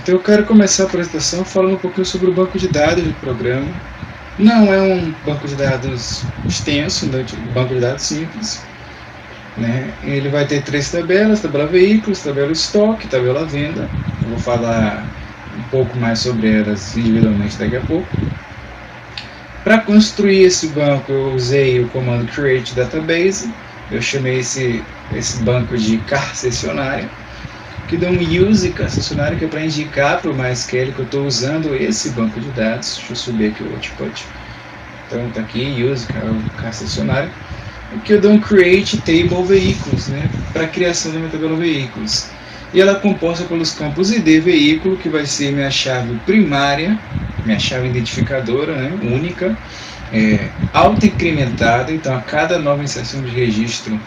Então eu quero começar a apresentação falando um pouquinho sobre o banco de dados do programa. Não é um banco de dados extenso, um banco de dados simples. Né? Ele vai ter 3 tabelas: tabela veículos, tabela estoque, tabela venda. Eu vou falar um pouco mais sobre elas individualmente daqui a pouco. Para construir esse banco eu usei o comando create database. Eu chamei esse banco de car sessionária, que dá um use concessionário, que é para indicar para o MySQL que eu estou usando esse banco de dados. Deixa eu subir aqui o output. Então está aqui, use concessionário. Aqui eu dou um create table veículos, né, para a criação da minha tabela veículos. E ela é composta pelos campos ID veículo, que vai ser minha chave primária, minha chave identificadora, né, única, auto-incrementada. Então a cada nova inserção de registro,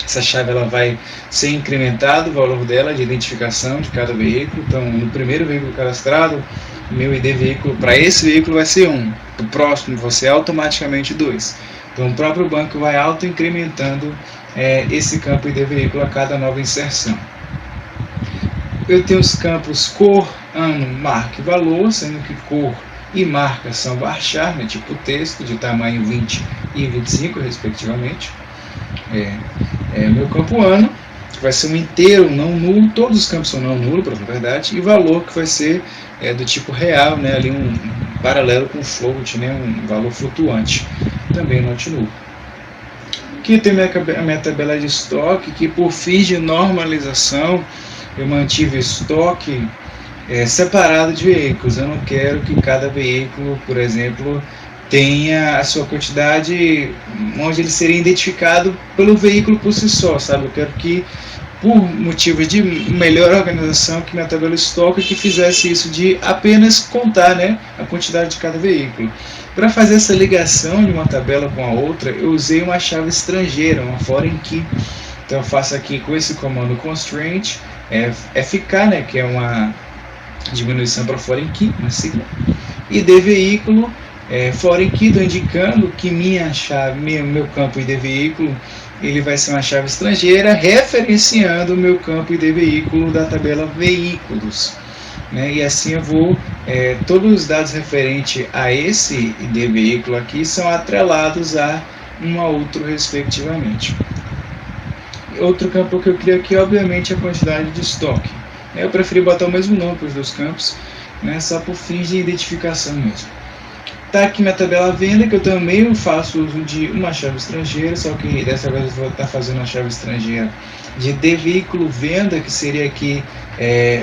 essa chave ela vai ser incrementado o valor dela de identificação de cada veículo. Então, no primeiro veículo cadastrado, meu ID veículo para esse veículo vai ser 1, o próximo vai ser automaticamente 2. Então, o próprio banco vai auto-incrementando esse campo ID veículo a cada nova inserção. Eu tenho os campos cor, ano, marca e valor, sendo que cor e marca são varchar, né, tipo texto, de tamanho 20 e 25, respectivamente. Meu campo ano, que vai ser um inteiro não nulo, todos os campos são não nulo, para falar a verdade, e valor, que vai ser do tipo real, né, ali um paralelo com float, né, um valor flutuante, também not null. Aqui tem a minha tabela de estoque, que por fins de normalização eu mantive estoque separado de veículos. Eu não quero que cada veículo, por exemplo, tenha a sua quantidade onde ele seria identificado pelo veículo por si só, sabe? Eu quero que, por motivos de melhor organização, que minha tabela estoque que fizesse isso de apenas contar, né, a quantidade de cada veículo. Para fazer essa ligação de uma tabela com a outra, eu usei uma chave estrangeira, uma foreign key. Então eu faço aqui com esse comando constraint, FK, né, que é uma diminuição para foreign key, uma sigla, e de veículo, foreign key, estou indicando que minha chave, meu campo ID veículo, ele vai ser uma chave estrangeira, referenciando o meu campo ID veículo da tabela veículos. Né? E assim eu vou, todos os dados referentes a esse ID veículo aqui são atrelados a um a outro, respectivamente. Outro campo que eu crio aqui, obviamente, é a quantidade de estoque. Eu preferi botar o mesmo nome para os dois campos, né, só por fins de identificação mesmo. Tá aqui minha tabela venda, que eu também faço uso de uma chave estrangeira, só que dessa vez eu vou estar fazendo uma chave estrangeira de veículo venda, que seria aqui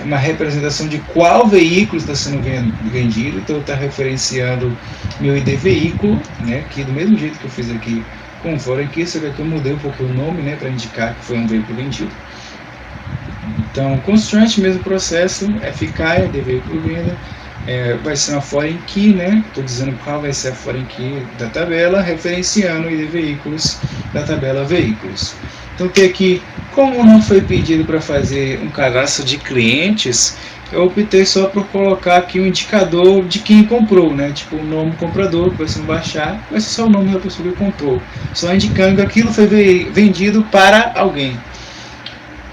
uma representação de qual veículo está sendo vendido. Então eu estou referenciando meu ID veículo, né, que do mesmo jeito que eu fiz aqui com o foreign key, só que aqui eu mudei um pouco o nome, né, para indicar que foi um veículo vendido. Então, constraint, mesmo processo, FK, de veículo venda, vai ser uma foreign key, né? Estou dizendo qual vai ser a foreign key da tabela, referenciando o ID veículos da tabela veículos. Então, tem aqui, como não foi pedido para fazer um cadastro de clientes, eu optei só por colocar aqui um indicador de quem comprou, né? Tipo o nome comprador, que vai ser um baixar, vai ser só o nome da pessoa que comprou, só indicando que aquilo foi vendido para alguém.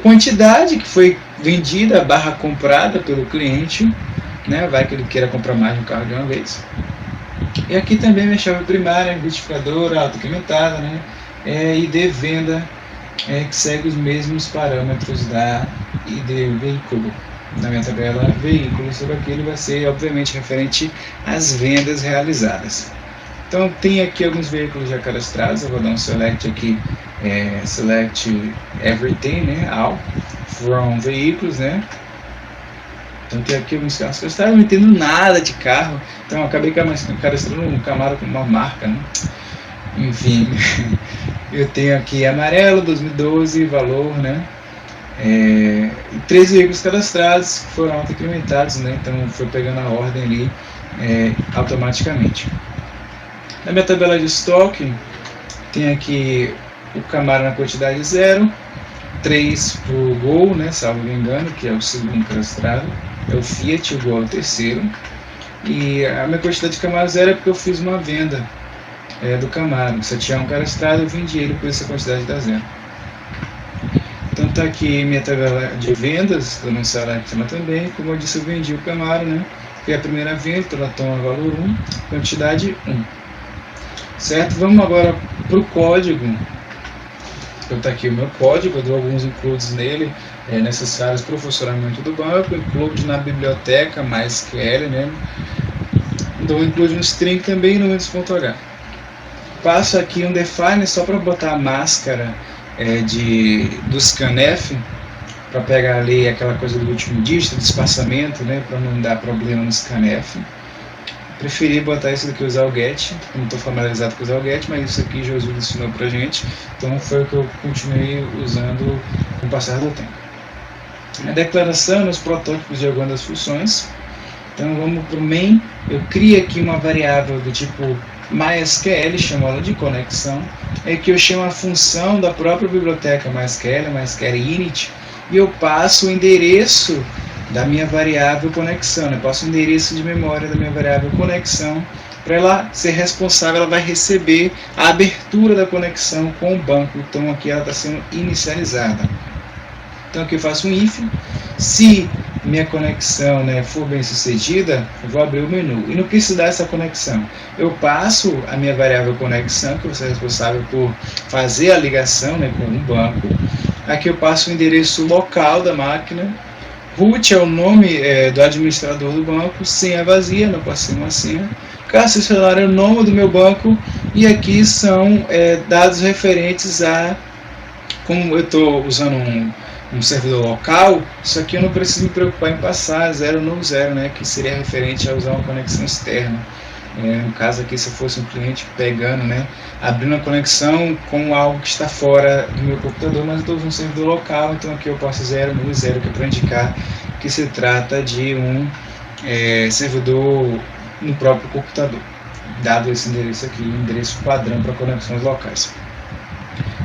Quantidade que foi vendida / comprada pelo cliente, né? Vai que ele queira comprar mais de um carro de uma vez. E aqui também minha chave primária, identificadora, auto-incrementada, né? E de venda, que segue os mesmos parâmetros da ID veículo. Na minha tabela veículo, sobre aquilo vai ser obviamente referente às vendas realizadas. Então tem aqui alguns veículos já cadastrados, eu vou dar um select aqui, select everything, né, all from veículos, né. Então tem aqui alguns carros cadastrados, eu não entendo nada de carro, então eu acabei cadastrando um Camaro com uma marca, né. Enfim, eu tenho aqui amarelo, 2012, valor, né. 3 veículos cadastrados que foram auto-incrementados, né, então foi pegando a ordem ali automaticamente. Na minha tabela de estoque, tem aqui o Camaro na quantidade 0, 3 para o Gol, né, salvo me engano, que é o segundo cadastrado, é o Fiat, o Gol é o terceiro, e a minha quantidade de Camaro 0 é porque eu fiz uma venda do Camaro, se eu tinha um cadastrado eu vendi ele por essa quantidade da 0. Então Então tá aqui minha tabela de vendas, do mensal aqui também. Como eu disse, eu vendi o Camaro, né? Foi a primeira venda, ela toma valor 1, quantidade 1. Certo? Vamos agora para o código. Então tá aqui o meu código, eu dou alguns includes nele, necessários para o funcionamento do banco, include na biblioteca MySQL, né? Dou include no string também no Windows.h. Passo aqui um define só para botar a máscara do scanf, para pegar ali aquela coisa do último dígito, de espaçamento, né, para não dar problema no scanf. Preferi botar isso do que usar o get, não estou familiarizado com usar o get, mas isso aqui Jesus ensinou pra gente, então foi o que eu continuei usando com o passar do tempo. A declaração nos protótipos de algumas das funções. Então vamos para o main, eu crio aqui uma variável do tipo MySQL, chamo ela de conexão, é que eu chamo a função da própria biblioteca MySQL init, e eu passo o endereço da minha variável conexão, eu passo o endereço de memória da minha variável conexão, para ela ser responsável, ela vai receber a abertura da conexão com o banco, então aqui ela está sendo inicializada. Então aqui eu faço um if, se minha conexão, né, for bem sucedida, eu vou abrir o menu. E no que se dá essa conexão? Eu passo a minha variável conexão, que eu sou responsável por fazer a ligação, né, com o banco. Aqui eu passo o endereço local da máquina. Root é o nome do administrador do banco, senha vazia, não posso ser uma senha. Caixa celular é o nome do meu banco. E aqui são dados referentes a, como eu estou usando um servidor local, isso aqui eu não preciso me preocupar em passar 0 no 0, né, que seria referente a usar uma conexão externa. No caso aqui, se eu fosse um cliente pegando, né, abrindo a conexão com algo que está fora do meu computador, mas eu estou usando um servidor local, então aqui eu passo 0 no 0, que é para indicar que se trata de um servidor no próprio computador, dado esse endereço aqui, endereço padrão para conexões locais.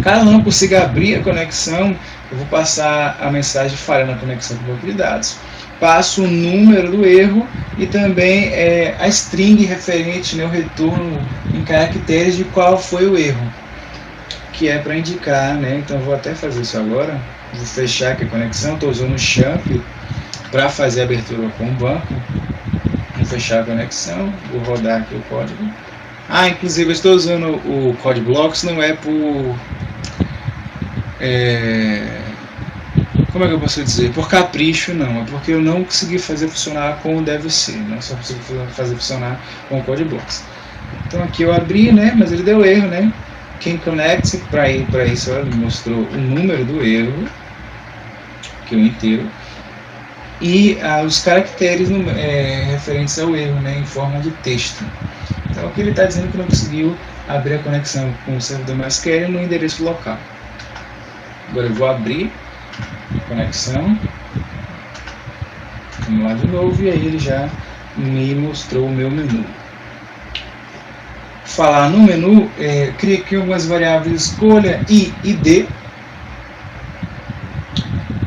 Caso não consiga abrir a conexão, eu vou passar a mensagem falha na conexão com o banco de dados. Passo o número do erro e também a string referente, né, o retorno em caracteres de qual foi o erro, que é para indicar, né, então eu vou até fazer isso agora. Vou fechar aqui a conexão, estou usando o champ para fazer a abertura com o banco. Vou fechar a conexão, vou rodar aqui o código. Inclusive eu estou usando o CodeBlocks, não é por... como é que eu posso dizer? Por capricho, não. É porque eu não consegui fazer funcionar como deve ser. Não só consigo fazer funcionar com o CodeBlocks. Então aqui eu abri, né? Mas ele deu erro, né? Quem connect, para isso ela me mostrou o número do erro, que é o inteiro, e os caracteres referentes ao erro, né? Em forma de texto. Então aqui ele está dizendo que não conseguiu abrir a conexão com o servidor MySQL no endereço local. Agora eu vou abrir a conexão, vamos lá de novo, e aí ele já me mostrou o meu menu. Falar no menu, cria aqui algumas variáveis escolha I e D.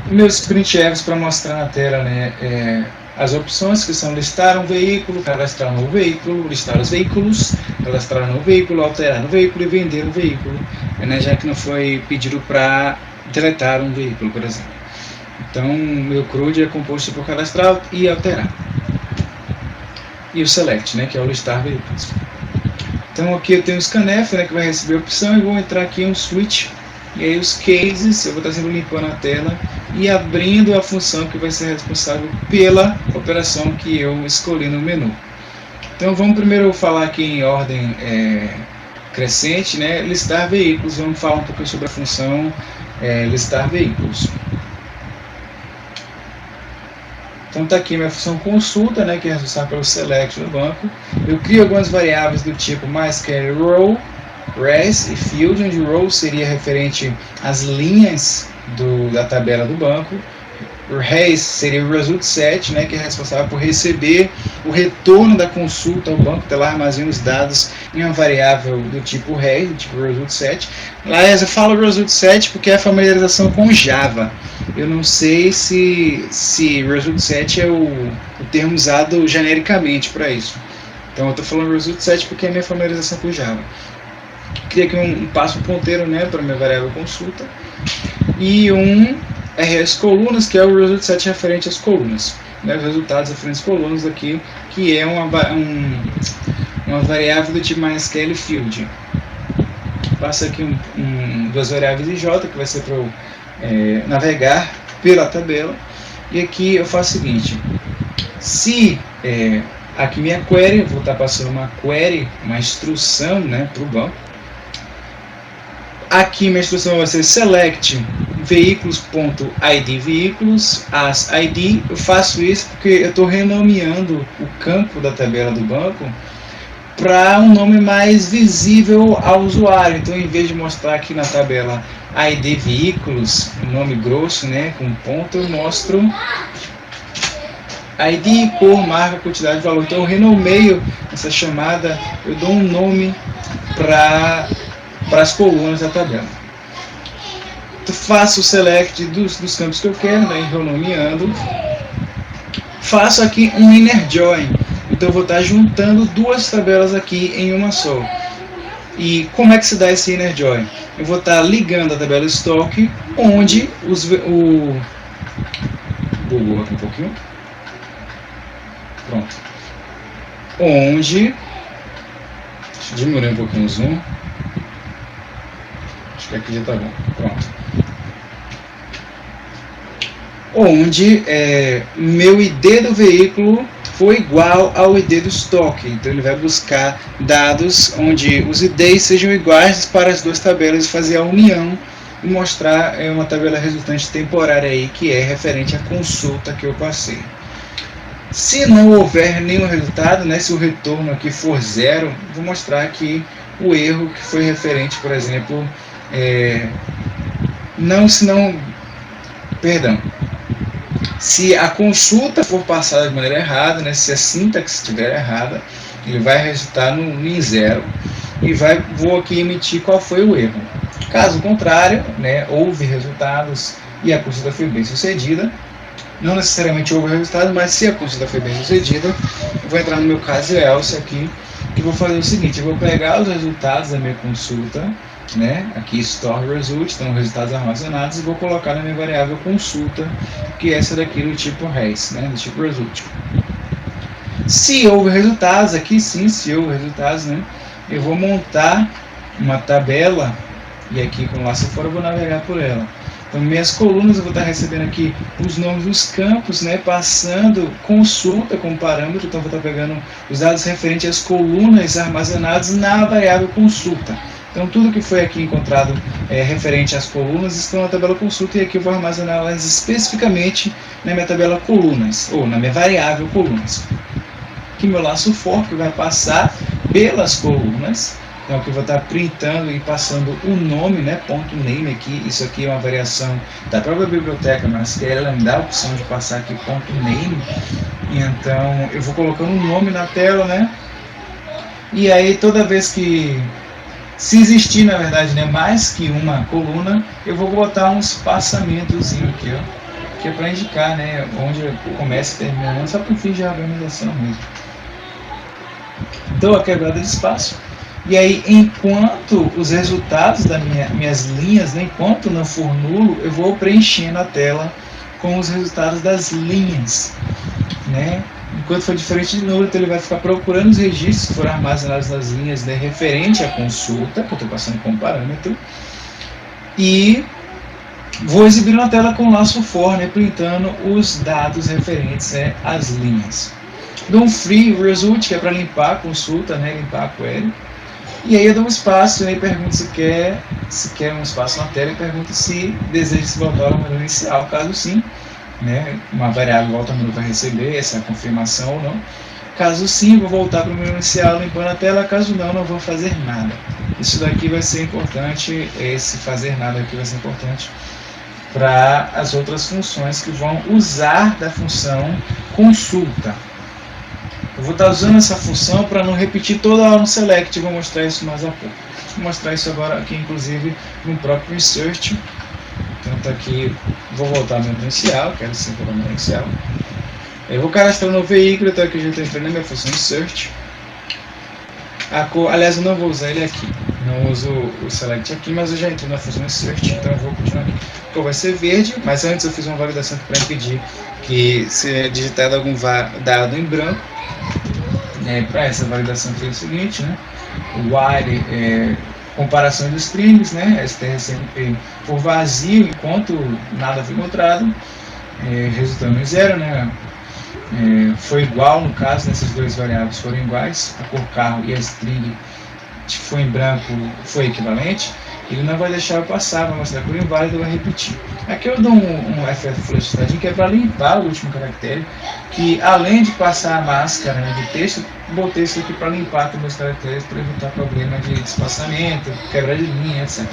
Meus printfs para mostrar na tela, né, as opções que são listar um veículo, cadastrar um novo veículo, listar os veículos, cadastrar um novo veículo, alterar um veículo e vender um veículo, né, já que não foi pedido para deletar um veículo, por exemplo. Então, meu CRUD é composto por cadastrar e alterar. E o select, né, que é o listar veículos. Então aqui eu tenho o scanf, né, que vai receber a opção, e vou entrar aqui em um switch. E aí os cases, eu vou estar sempre limpando a tela e abrindo a função que vai ser responsável pela operação que eu escolhi no menu. Então vamos primeiro falar aqui em ordem crescente, né, listar veículos. Vamos falar um pouquinho sobre a função listar veículos. Então está aqui minha função consulta, né, que é responsável pelo select no banco. Eu crio algumas variáveis do tipo MySQL row, res e field, onde row seria referente às linhas da tabela do banco. Res seria o result set, né, que é responsável por receber o retorno da consulta ao banco, então ela armazena os dados em uma variável do tipo res, do tipo result set. Aliás, eu falo result set porque é a familiarização com Java. Eu não sei se result set é o termo usado genericamente para isso. Então eu estou falando result set porque é a minha familiarização com Java. Cria aqui passo um ponteiro, né, para minha variável consulta. E um rs colunas, que é o result set referente às colunas, né, os resultados referentes às colunas aqui, que é uma variável do tipo MySQL field. Passa aqui duas variáveis de j, que vai ser para eu navegar pela tabela. E aqui eu faço o seguinte: se aqui minha query, eu vou estar passando uma query, uma instrução, né, para o banco. Aqui minha instrução vai ser select veículos.id veículos as id. Eu faço isso porque eu estou renomeando o campo da tabela do banco para um nome mais visível ao usuário. Então, em vez de mostrar aqui na tabela id veículos, um nome grosso, né, com ponto, eu mostro id, cor, marca, quantidade de valor. Então, eu renomeio essa chamada, eu dou um nome para as colunas da tabela. Então, faço o select dos campos que eu quero, né, renomeando. Faço aqui um inner join. Então eu vou estar juntando duas tabelas aqui em uma só. E como é que se dá esse inner join? Eu vou estar ligando a tabela estoque, onde bugou aqui um pouquinho. Pronto. Onde... Deixa eu diminuir um pouquinho o zoom. Acho que aqui já está bom. Pronto. Onde meu ID do veículo foi igual ao ID do estoque. Então ele vai buscar dados onde os IDs sejam iguais para as duas tabelas e fazer a união e mostrar uma tabela resultante temporária aí, que é referente à consulta que eu passei. Se não houver nenhum resultado, né, se o retorno aqui for zero, vou mostrar aqui o erro que foi referente, por exemplo, se a consulta for passada de maneira errada, né, se a sintaxe estiver errada, ele vai resultar em zero e vou aqui emitir qual foi o erro. Caso contrário, né, houve resultados e a consulta foi bem sucedida, não necessariamente houve resultado, mas se a consulta foi bem sucedida, eu vou entrar no meu caso else aqui, que vou fazer o seguinte: eu vou pegar os resultados da minha consulta, né, aqui store result, então resultados armazenados, e vou colocar na minha variável consulta, que é essa daqui do tipo res, né, do tipo result. Se houve resultados, aqui sim, se houve resultados, né, eu vou montar uma tabela, e aqui com laço fora eu vou navegar por ela. Então, minhas colunas, eu vou estar recebendo aqui os nomes dos campos, né, passando consulta como parâmetro. Então, eu vou estar pegando os dados referentes às colunas armazenados na variável consulta. Então, tudo que foi aqui encontrado referente às colunas estão na tabela consulta, e aqui eu vou armazenar elas especificamente na minha tabela colunas, ou na minha variável colunas. Aqui meu laço for, que vai passar pelas colunas. Então aqui eu vou estar printando e passando o nome, né, ponto .name aqui. Isso aqui é uma variação da própria biblioteca, mas que ela me dá a opção de passar aqui ponto .name. Então eu vou colocando um nome na tela, né? E aí toda vez que, se existir na verdade, né, mais que uma coluna, eu vou botar um espaçamentozinho aqui, ó, que é para indicar, né, onde começa e termina, só para fim de organização mesmo. Dou a quebrada de espaço. E aí, enquanto os resultados das minhas linhas, né, enquanto não for nulo, eu vou preenchendo a tela com os resultados das linhas, né? Enquanto for diferente de nulo, então ele vai ficar procurando os registros que foram armazenados nas linhas, né, referente à consulta, que eu estou passando como parâmetro, e vou exibir na tela com o laço for, né, printando os dados referentes, né, às linhas. Dou um free result, que é para limpar a consulta, né, limpar a query. E aí eu dou um espaço, e aí pergunto se quer um espaço na tela, e pergunto se deseja se voltar ao menu inicial. Caso sim, né, uma variável volta ao menu para receber essa confirmação ou não. Caso sim, vou voltar para o menu inicial limpando a tela. Caso não, não vou fazer nada. Isso daqui vai ser importante, esse fazer nada aqui vai ser importante para as outras funções que vão usar da função consulta. Eu vou estar usando essa função para não repetir toda a aula no select, vou mostrar isso mais a pouco. Vou mostrar isso agora aqui, inclusive, no próprio insert. Então tá aqui, vou voltar ao menu inicial, quero sempre o menu inicial. Eu vou cadastrar no veículo, então aqui eu já estou entrando na minha função insert. Aliás, eu não vou usar ele aqui, não uso o select aqui, mas eu já entrei na função insert, então eu vou continuar aqui. Então vai ser verde, mas antes eu fiz uma validação para impedir que seja digitado algum dado em branco. Para essa validação eu fiz o seguinte, né? O while comparação dos strings, né? strcmp for vazio enquanto nada foi encontrado, resultando em zero, né? Foi igual no caso, essas duas variáveis foram iguais, a cor carro e a string que foi em branco foi equivalente, ele não vai deixar eu passar, vai mostrar por inválido e vai repetir. Aqui eu dou um ff flush que é para limpar o último caractere, que além de passar a máscara, né, de texto, botei isso aqui para limpar também os caracteres, para evitar problema de espaçamento, quebra de linha, etc.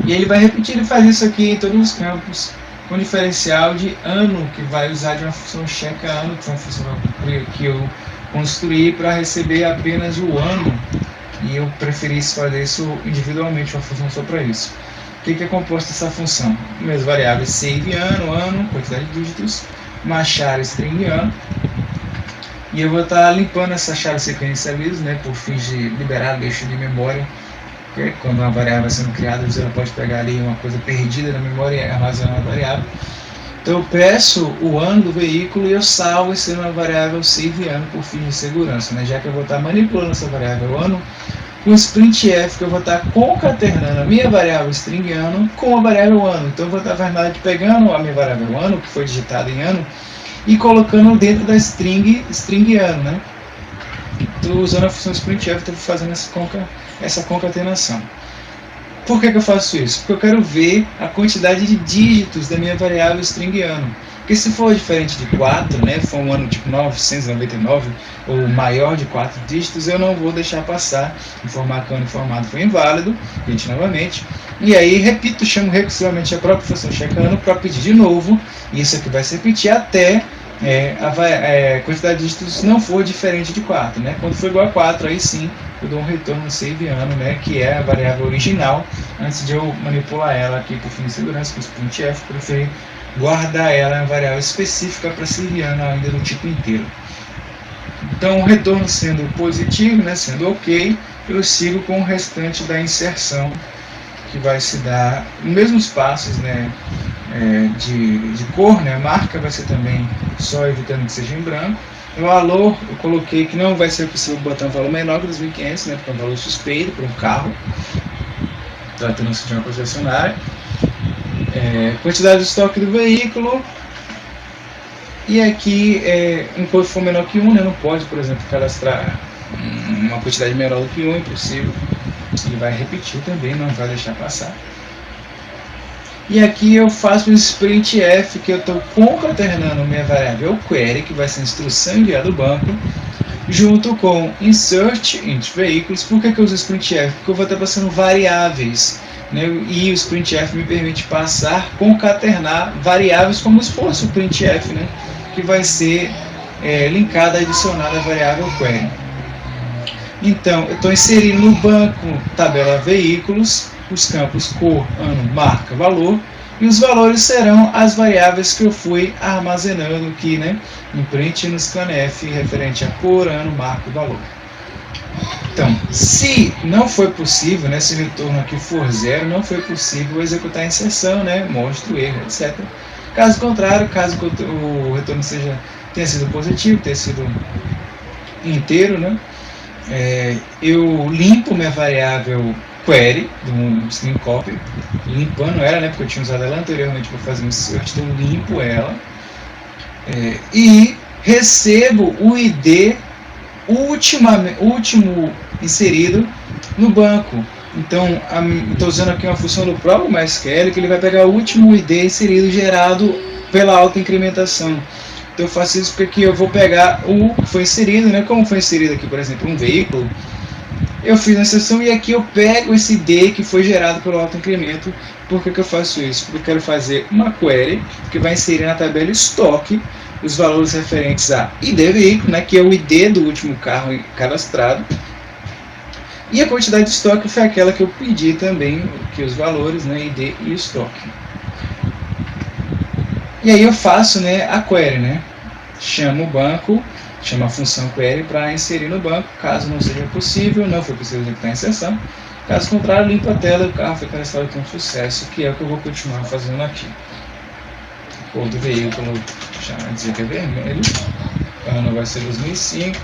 E ele vai repetir e fazer isso aqui em todos os campos, com diferencial de ano, que vai usar de uma função check ano, que é uma função que eu construir para receber apenas o ano, e eu preferi fazer isso individualmente, uma função só para isso. O que é composto essa função? Minhas variáveis save ano, quantidade de dígitos, uma char string ano, e eu vou estar limpando essa char sequência aviso, né, por fins de liberar deixo de memória, porque quando uma variável está sendo criada, ela pode pegar ali uma coisa perdida na memória e armazenar a variável. Então eu peço o ano do veículo e eu salvo esse uma variável save ano por fim de segurança, né? Já que eu vou estar manipulando essa variável ano com sprintf, que eu vou estar concaternando a minha variável string ano com a variável ano. Então eu vou estar, na verdade, pegando a minha variável ano, que foi digitada em ano, e colocando dentro da string ano, né? Estou usando a função sprintf, estou fazendo essa concatenação. Por que eu faço isso? Porque eu quero ver a quantidade de dígitos da minha variável string ano. Porque se for diferente de 4, né, for um ano tipo 999, ou maior de 4 dígitos, eu não vou deixar passar, informar que o ano informado foi inválido, repete novamente, e aí repito, chamo recursivamente a própria função checkAno para pedir de novo, e isso aqui vai se repetir até a quantidade de dígitos não for diferente de 4, né? Quando for igual a 4, aí sim eu dou um retorno save ano, né? Que é a variável original, antes de eu manipular ela aqui por fim de segurança, com o sprintf, preferi guardar ela em variável específica para save ano ainda no tipo inteiro. Então o retorno sendo positivo, né? Sendo ok, eu sigo com o restante da inserção, que vai se dar nos mesmos passos, né? De cor, né? A marca vai ser também só evitando que seja em branco. O valor eu coloquei que não vai ser possível botar um valor menor que 2.500, né? Porque é um valor suspeito para um carro, tratando-se de uma concessionária. Quantidade de estoque do veículo. E aqui, enquanto for menor que 1, né? Não pode, por exemplo, cadastrar uma quantidade menor do que 1, impossível. Ele vai repetir também, não vai deixar passar. E aqui eu faço um sprintf, que eu estou concaternando minha variável query, que vai ser a instrução enviada do banco, junto com insert into veículos. Por que eu uso sprintf? Porque eu vou estar passando variáveis, né? E o sprintf me permite concaternar variáveis como se fosse o printf, né? Que vai ser linkada, adicionada à variável query. Então, eu estou inserindo no banco tabela veículos, os campos cor, ano, marca, valor, e os valores serão as variáveis que eu fui armazenando aqui, né, no print e no scanf, referente a cor, ano, marca e valor. Então, se não foi possível, né, se o retorno aqui for 0, não foi possível executar a inserção, né, mostra o erro, etc. Caso contrário, caso o retorno tenha sido positivo, tenha sido inteiro, né, eu limpo minha variável query do string copy, limpando ela, né, porque eu tinha usado ela anteriormente para fazer um insert, então limpo ela, e recebo o ID último inserido no banco. Então, estou usando aqui uma função do próprio MySQL, que ele vai pegar o último ID inserido gerado pela autoincrementação. Então eu faço isso porque aqui eu vou pegar o que foi inserido, né? Como foi inserido aqui, por exemplo, um veículo, eu fiz a inserção e aqui eu pego esse ID que foi gerado pelo autoincremento. Por que eu faço isso? Porque eu quero fazer uma query que vai inserir na tabela estoque os valores referentes a ID veículo, né? Que é o ID do último carro cadastrado. E a quantidade de estoque foi aquela que eu pedi também, que os valores, né? ID e estoque. E aí eu faço, né, a query, né? Chamo o banco chama a função query para inserir no banco. Caso não seja possível, não for possível executar a inserção. Caso contrário, limpa a tela e o carro foi cadastrado com sucesso, que é o que eu vou continuar fazendo aqui. A cor do veículo, já dizer que é vermelho. O ano vai ser 2005.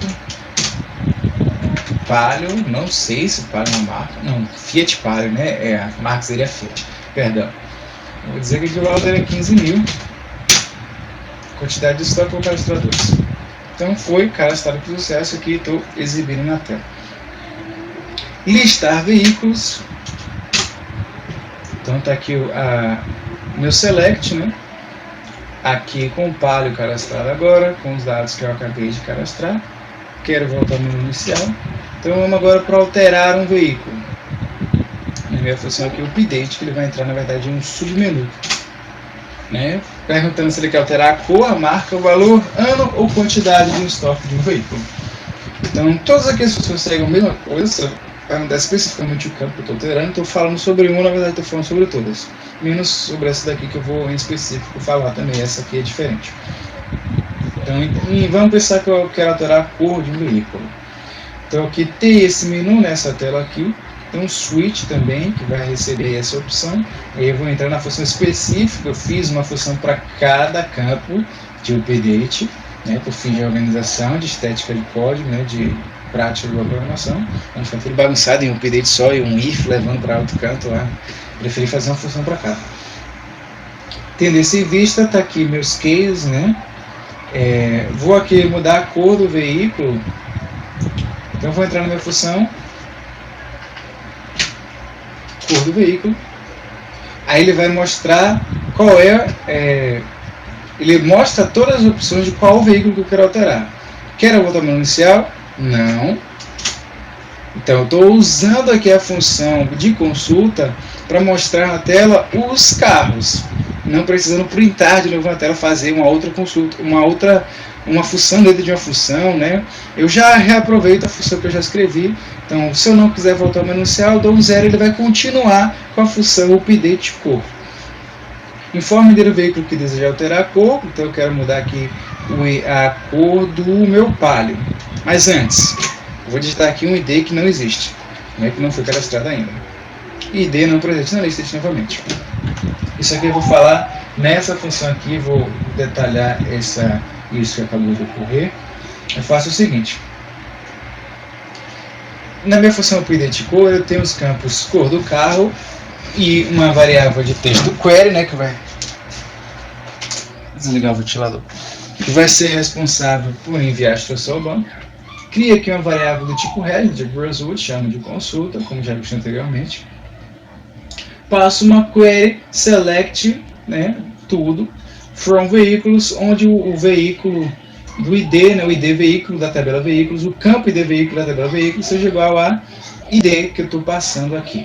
Palio, não sei se Palio é uma marca, não, Fiat Palio, né? A marca seria Fiat, perdão. Eu vou dizer que o valor é 15 mil. Quantidade de estoque ou cadastradores. Então foi cadastrado com sucesso, aqui estou exibindo na tela. Listar veículos. Então está aqui meu select, né? Aqui com o Palio cadastrado agora, com os dados que eu acabei de cadastrar. Quero voltar ao menu inicial. Então vamos agora para alterar um veículo. A minha função aqui é o update, que ele vai entrar na verdade em um submenu, né? Perguntando se ele quer alterar a cor, a marca, o valor, ano ou quantidade de estoque de um veículo. Então todas aqui as funções seguem a mesma coisa. Perguntar especificamente o campo que eu estou alterando, estou falando sobre uma, na verdade estou falando sobre todas, menos sobre essa daqui que eu vou em específico falar também. Essa aqui é diferente. Então vamos pensar que eu quero alterar a cor de um veículo. Então aqui tem esse menu nessa tela aqui, tem um switch também que vai receber essa opção. Aí eu vou entrar na função específica. Eu fiz uma função para cada campo de update, né, por fim de organização, de estética de código, né, de prática de programação. A gente vai tudo bagunçado em um update só e um if levando para outro canto lá. Preferi fazer uma função para cada. Tendo isso em vista, está aqui meus cases, né? Vou aqui mudar a cor do veículo. Então vou entrar na minha função, cor do veículo. Aí ele vai mostrar qual ele mostra todas as opções de qual veículo que eu quero alterar. Quero voltar ao menu inicial? Não. Então eu estou usando aqui a função de consulta para mostrar na tela os carros, não precisando printar de novo na tela, fazer uma outra consulta, uma função dentro de uma função, né? Eu já reaproveito a função que eu já escrevi. Então, se eu não quiser voltar ao menu inicial, eu dou um 0 e ele vai continuar com a função update cor. Informe do veículo que deseja alterar a cor. Então, eu quero mudar aqui a cor do meu Palio. Mas antes, eu vou digitar aqui um ID que não existe, né, que não foi cadastrado ainda. ID não presente na lista novamente. Isso aqui eu vou falar nessa função aqui, vou detalhar isso que acabou de ocorrer. Eu faço o seguinte. Na minha função update cor, eu tenho os campos cor do carro e uma variável de texto query, né, que vai desligar o ventilador, que vai ser responsável por enviar a instrução ao banco. Cria aqui uma variável do tipo head, de result, chamo de consulta, como já vimos anteriormente. Passo uma query select, né, tudo, from veículos, onde o veículo do ID, né, o ID veículo da tabela veículos, o campo ID veículo da tabela veículos seja igual a ID que eu estou passando aqui.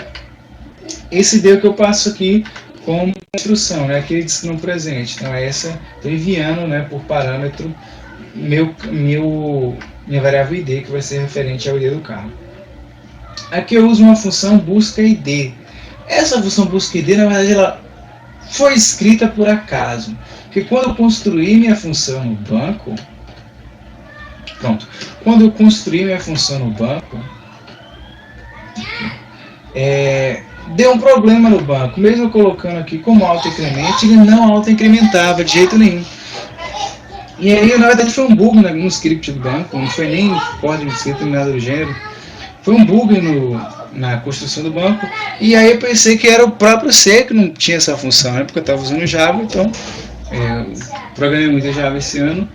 Esse ID que eu passo aqui como instrução, né, aquele de não presente. Então essa estou enviando, né, por parâmetro minha variável ID, que vai ser referente ao ID do carro. Aqui eu uso uma função busca ID. Essa função busca ID, na verdade, ela foi escrita por acaso, porque quando eu construí minha função no banco, deu um problema no banco. Mesmo eu colocando aqui como auto-incremento, ele não auto-incrementava de jeito nenhum. E aí, na verdade, foi um bug no script do banco, não foi nem código escrito nem nada do gênero. Foi um bug na construção do banco, e aí eu pensei que era o próprio C que não tinha essa função, né? Porque eu estava usando Java, então programei muito Java esse ano.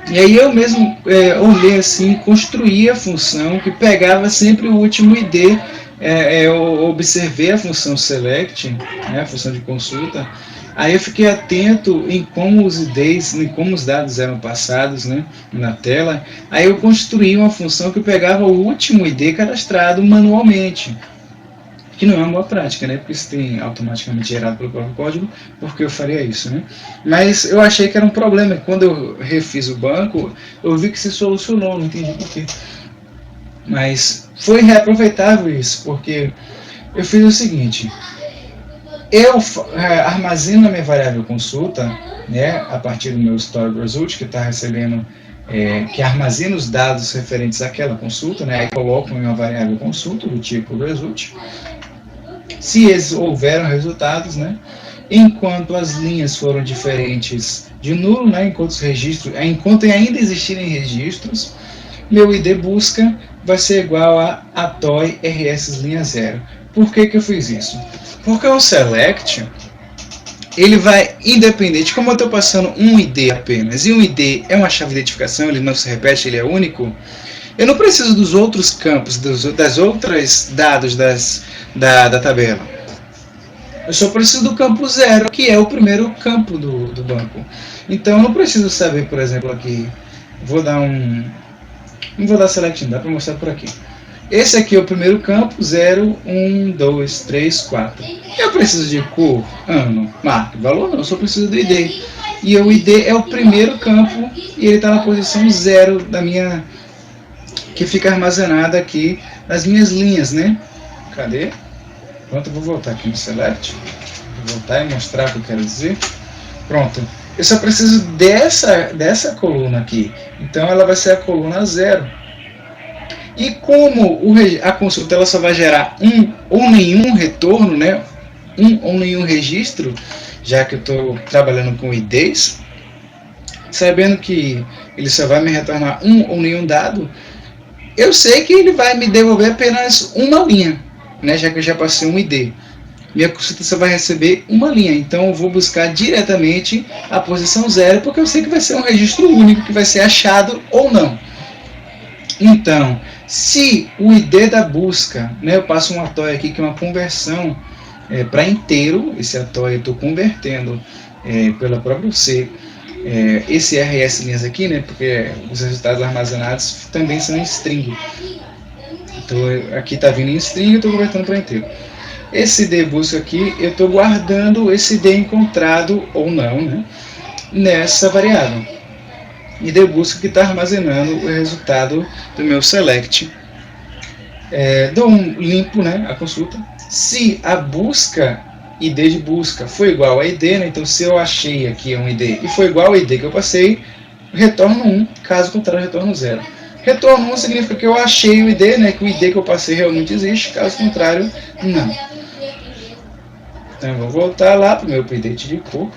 E aí eu mesmo olhei assim, construí a função que pegava sempre o último ID. Eu observei a função select, né, a função de consulta. Aí eu fiquei atento em como os IDs, em como os dados eram passados, né, na tela. Aí eu construí uma função que pegava o último ID cadastrado manualmente, que não é uma boa prática, né, porque isso tem automaticamente gerado pelo próprio código, porque eu faria isso, né. Mas eu achei que era um problema. Quando eu refiz o banco, eu vi que se solucionou, não entendi por quê. Mas foi reaproveitável isso, porque eu fiz o seguinte. Eu armazeno a minha variável consulta, né, a partir do meu store result, que está recebendo que armazena os dados referentes àquela consulta, né? Aí colocam em uma variável consulta do tipo result. Se eles houveram resultados, né? Enquanto as linhas foram diferentes de nulo, né? Enquanto ainda existirem registros, meu ID busca vai ser igual a atoy rs linha 0. Por que eu fiz isso? Porque o select ele vai independente, como eu estou passando um ID apenas, e um ID é uma chave de identificação, ele não se repete, ele é único, eu não preciso dos outros campos, das outras dados da tabela. Eu só preciso do campo 0, que é o primeiro campo do banco. Então eu não preciso saber, por exemplo, aqui, não vou dar select, dá para mostrar por aqui. Esse aqui é o primeiro campo, 0, 1, 2, 3, 4. Eu preciso de cor, ano, marca, valor não, eu só preciso do ID. E o ID é o primeiro campo e ele está na posição 0 da minha, que fica armazenada aqui nas minhas linhas, né? Cadê? Pronto, eu vou voltar aqui no select. Vou voltar e mostrar o que eu quero dizer. Pronto. Eu só preciso dessa coluna aqui. Então ela vai ser a coluna 0. E como a consulta ela só vai gerar um ou nenhum retorno, né? Um ou nenhum registro, já que eu estou trabalhando com IDs, sabendo que ele só vai me retornar um ou nenhum dado, eu sei que ele vai me devolver apenas uma linha, né? Já que eu já passei um ID. Minha consulta só vai receber uma linha, então eu vou buscar diretamente a posição 0, porque eu sei que vai ser um registro único, que vai ser achado ou não. Então, se o ID da busca, né, eu passo um atoy aqui que é uma conversão para inteiro, esse atoy eu estou convertendo pela própria C, esse RS linhas aqui, né, porque os resultados armazenados também são em string. Então aqui está vindo em string, eu estou convertendo para inteiro. Esse ID busca aqui, eu estou guardando esse ID encontrado ou não, né, nessa variável. ID busca que está armazenando o resultado do meu select. Dou um limpo, né, a consulta. Se a busca, ID de busca, foi igual a ID, né, então se eu achei aqui um ID e foi igual ao ID que eu passei, retorno 1, caso contrário, retorno 0. Retorno 1 significa que eu achei o ID, né, que o ID que eu passei realmente existe, caso contrário, não. Então eu vou voltar lá para o meu update de cor.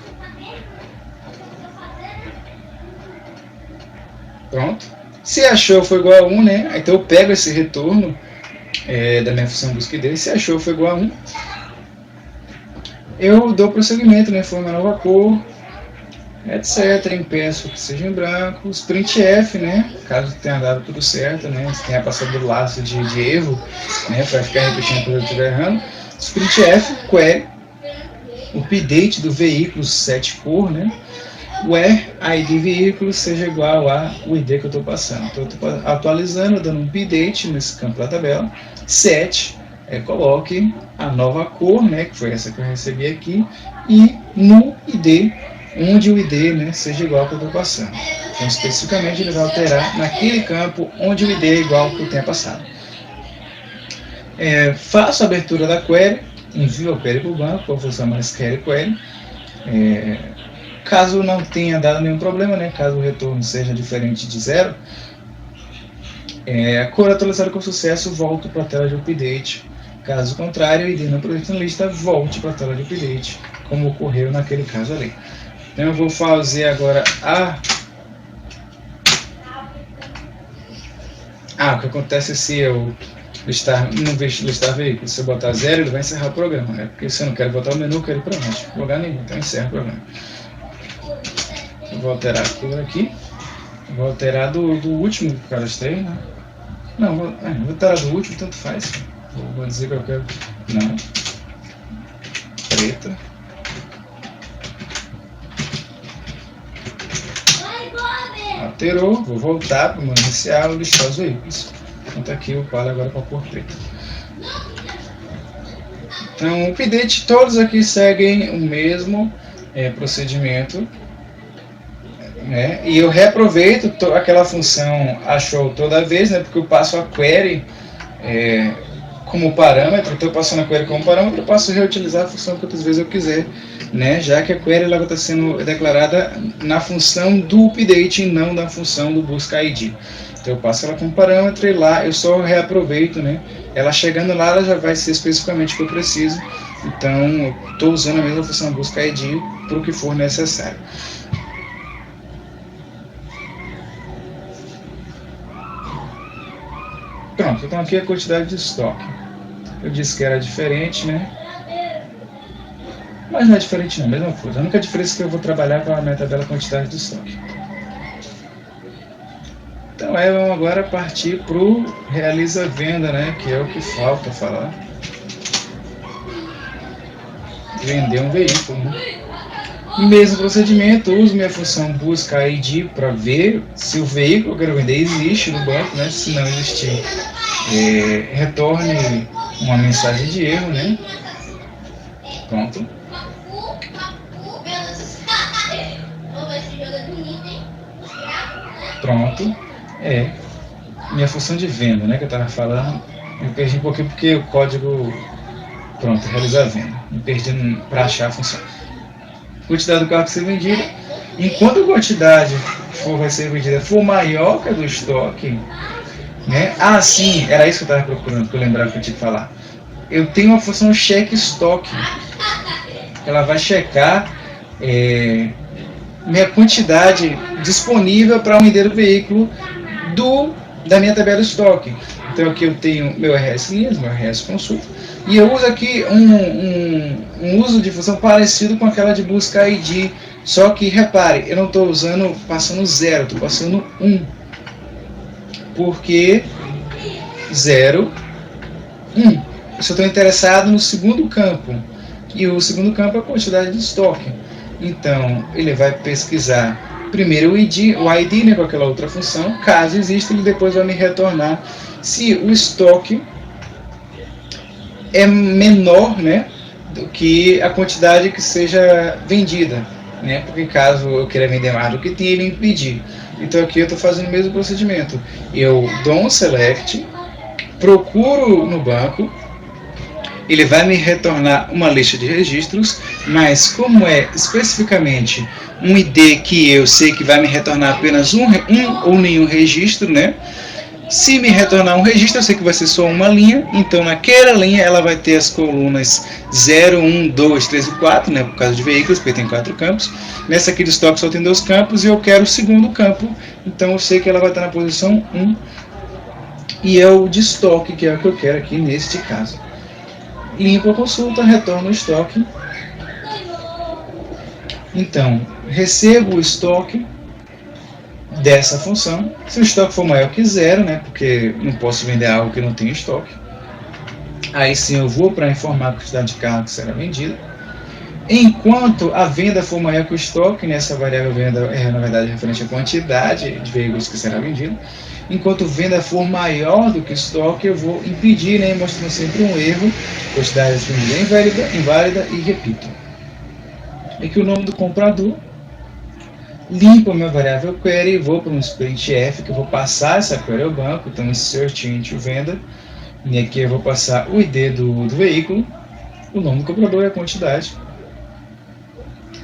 Pronto. Se achou foi igual a 1, né? Então eu pego esse retorno da minha função busca ID. Se achou foi igual a 1, eu dou prosseguimento, né? For uma nova cor, etc. Impeço que seja em branco. Os printf, né? Caso tenha dado tudo certo, né? Se tenha passado do laço de erro, né? Para ficar repetindo quando eu estiver errando. Os printf, query, o update do veículo set cor, né? Where ID veículo seja igual a o ID que eu estou passando. Então eu estou atualizando, dando um update nesse campo da tabela. Set, coloque a nova cor, né, que foi essa que eu recebi aqui, e no ID, onde o ID, né, seja igual ao que eu estou passando. Então especificamente ele vai alterar naquele campo onde o ID é igual ao que eu tenha passado. Faço a abertura da query, envio a query para o banco, vou usar mais query. Caso não tenha dado nenhum problema, né, caso o retorno seja diferente de 0, a cor atualizada com sucesso, volto para a tela de update. Caso contrário, o ID não presente na lista, volte para a tela de update, como ocorreu naquele caso ali. Então eu vou fazer agora o que acontece se eu não listar veículo, se eu botar 0, ele vai encerrar o programa, né? Porque se eu não quero botar o menu, eu quero ir para onde? Lugar nenhum, então encerra o programa. Eu vou alterar a cor aqui. Vou alterar do último que eu cadastrei, né? Não, vou alterar do último, tanto faz. Vou dizer que eu quero. Não. Preta. Alterou, vou voltar para o menu inicial e listar os veículos. Então aqui eu paro agora com a cor preta. Então o update, todos aqui seguem o mesmo procedimento. E eu reaproveito aquela função achou toda vez, né, porque eu passo a query como parâmetro, então eu passo na query como parâmetro, eu posso reutilizar a função quantas vezes eu quiser né, já que a query ela está sendo declarada na função do update e não na função do busca ID. Então eu passo ela como parâmetro e lá eu só reaproveito, né, ela chegando lá ela já vai ser especificamente o que eu preciso, então eu estou usando a mesma função busca ID para o que for necessário. Pronto, então aqui é a quantidade de estoque. Eu disse que era diferente, né? Mas não é diferente não, mesma coisa. A única diferença é que eu vou trabalhar com a minha tabela quantidade de estoque. Então vamos agora partir para o realiza venda, né? Que é o que falta falar. Vender um veículo, né? Mesmo procedimento, uso minha função busca ID para ver se o veículo que eu quero vender existe no banco, né? Se não existir, retorne uma mensagem de erro, né? Pronto. Pronto. Minha função de venda, né? Que eu estava falando. Eu perdi um pouquinho porque o código. Pronto, realizar a venda. Me perdi para achar a função. Quantidade do carro que ser vendida. Enquanto a quantidade vai ser vendida for maior que a do estoque, né? Ah, sim, era isso que eu estava procurando, que eu lembrava que eu tinha que falar. Eu tenho uma função check estoque. Ela vai checar minha quantidade disponível para vender o veículo da minha tabela de estoque. Então aqui eu tenho meu RS linhas, meu RS consulta, e eu uso aqui um uso de função parecido com aquela de busca ID, só que repare, eu não estou passando 0, estou passando 1, porque 0, 1, eu só estou interessado no segundo campo, e o segundo campo é a quantidade de estoque. Então ele vai pesquisar primeiro o ID, né, com aquela outra função, caso exista, ele depois vai me retornar se o estoque é menor, né, do que a quantidade que seja vendida, né, porque caso eu queira vender mais do que tem, ele impedir. Então aqui eu estou fazendo o mesmo procedimento, eu dou um select, procuro no banco, ele vai me retornar uma lista de registros, mas como é especificamente um ID que eu sei que vai me retornar apenas um ou nenhum registro, né? Se me retornar um registro, eu sei que vai ser só uma linha, então naquela linha ela vai ter as colunas 0, 1, 2, 3 e 4, né? Por causa de veículos, porque tem 4 campos. Nessa aqui do estoque só tem 2 campos e eu quero o segundo campo, então eu sei que ela vai estar na posição 1 e é o de estoque, que é o que eu quero aqui neste caso. Limpo a consulta, retorno o estoque. Então, recebo o estoque dessa função. Se o estoque for maior que 0, né, porque não posso vender algo que não tem estoque, aí sim eu vou para informar a quantidade de carro que será vendida. Enquanto a venda for maior que o estoque, nessa variável venda é na verdade referente à quantidade de veículos que será vendido. Enquanto venda for maior do que estoque, eu vou impedir, né, mostrando sempre um erro, quantidade disponível inválida e repito. Aqui o nome do comprador, limpo a minha variável query e vou para um sprintf, que eu vou passar essa query ao banco, então insert into venda, e aqui eu vou passar o ID do veículo, o nome do comprador e a quantidade.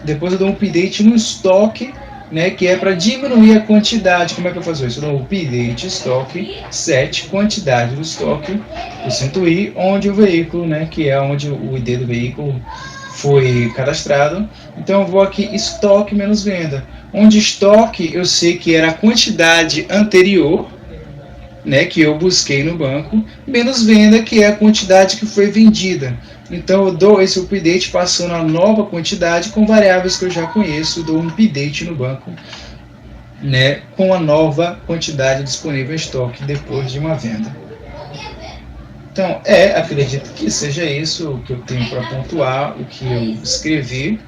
Depois eu dou um update no estoque, né, que é para diminuir a quantidade. Como é que eu faço isso? Eu dou um update estoque, set quantidade do estoque, %i, onde o veículo, né, que é onde o ID do veículo foi cadastrado. Então eu vou aqui estoque menos venda, onde estoque eu sei que era a quantidade anterior, né, que eu busquei no banco, menos venda, que é a quantidade que foi vendida. Então eu dou esse update passando a nova quantidade com variáveis que eu já conheço, dou um update no banco, né, com a nova quantidade disponível em estoque depois de uma venda. Então acredito que seja isso o que eu tenho para pontuar, o que eu escrevi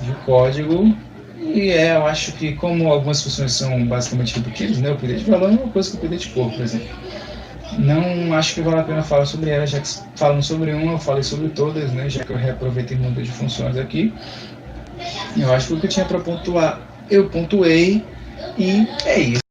de código. E eu acho que como algumas funções são basicamente repetidas, né, o update de valor é uma coisa que o update por exemplo. Não acho que vale a pena falar sobre ela, já que falando sobre uma, eu falei sobre todas, né, já que eu reaproveitei um monte de funções aqui. Eu acho que o que eu tinha para pontuar, eu pontuei, e é isso.